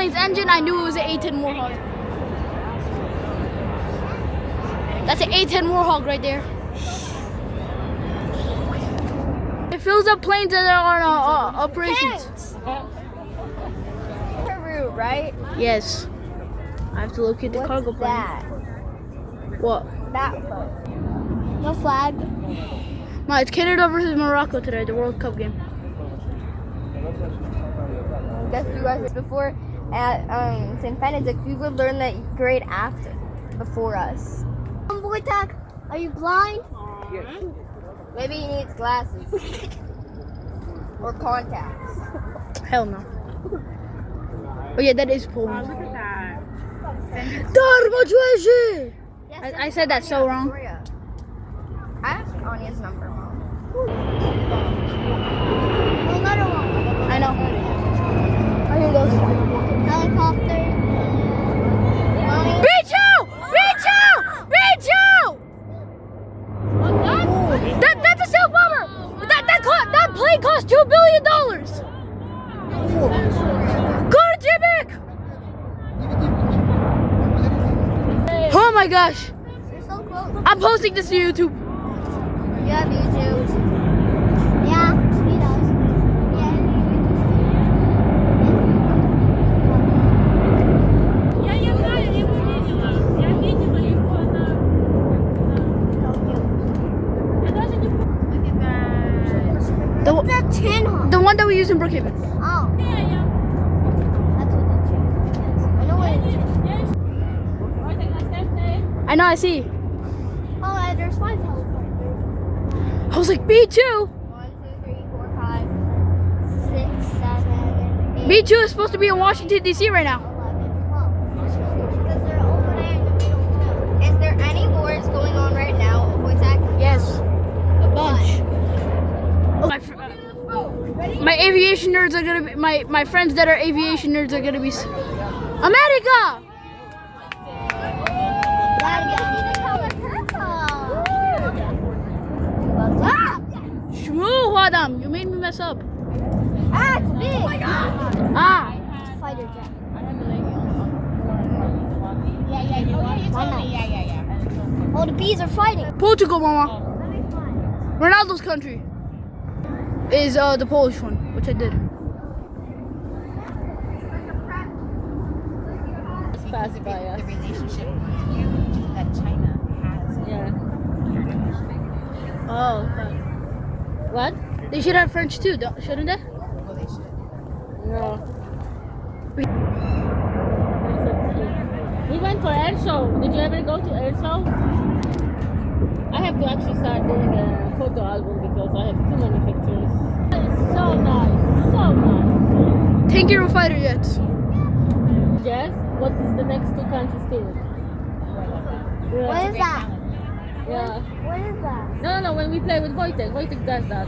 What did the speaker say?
plane's engine, I knew it was an A-10 Warhog. That's an A-10 Warhog right there. It fills up planes that are on operations. Peru, right? Yes. I have to locate the cargo plane. That? What? That boat. No flag. Ma, it's Canada versus Morocco today, the World Cup game. Guess you guys before at St. Benedict, we would learn that grade after, before us. Boy, Tack, are you blind? Yes. Maybe he needs glasses. Or contacts. Hell no. Oh yeah, that is Poland. Look at that. Darma Yes, I said that so wrong. Victoria. I have Anya's number, Mom. Another one. I know. I hear those. Helicopter. Mommy. Beat you! Beat you! Beat you! That's a self bomber. That plane cost $2 billion. Go to Jimmick! Oh my gosh! You're so close. I'm posting this to YouTube. You have YouTube. Yeah, he does. Я знаю, я его видела. Я видела его на... Я даже не помню. The chin hawk. The one that we use in Brookhaven. Oh, Yeah, yeah. that's what the chin hawk is. I know what it is. I know, I see. Oh, there's 5 helicopters. I was like, B2. 1, 2, 3, 4, 5, 6, 7, 8. B2 is supposed to be in Washington, D.C. right now. 11, 12. Because they're over there in the middle too. Is there any wars going on right now, Wojtek? Yes. A bunch. My aviation nerds are gonna be, my friends that are aviation nerds are gonna be, America! Shmoo, Wadam, you made me mess up. Ah, it's big. Oh my God. Ah. It's a fighter jet. Oh, the bees are fighting. Portugal, mama. Ronaldo's country is the Polish one, which I did. The relationship that China has. Yeah. Oh, okay. What? They should have French too, shouldn't they? Well, they should. No. We went for Airshow. Did you ever go to Airshow? I have to actually start doing a photo album because I have too many pictures. It's so nice. So nice. Tank Eurofighter jets. Yes? What is the next 2 countries still? What is that? Yeah. What is that? No, when we play with Wojtek does that.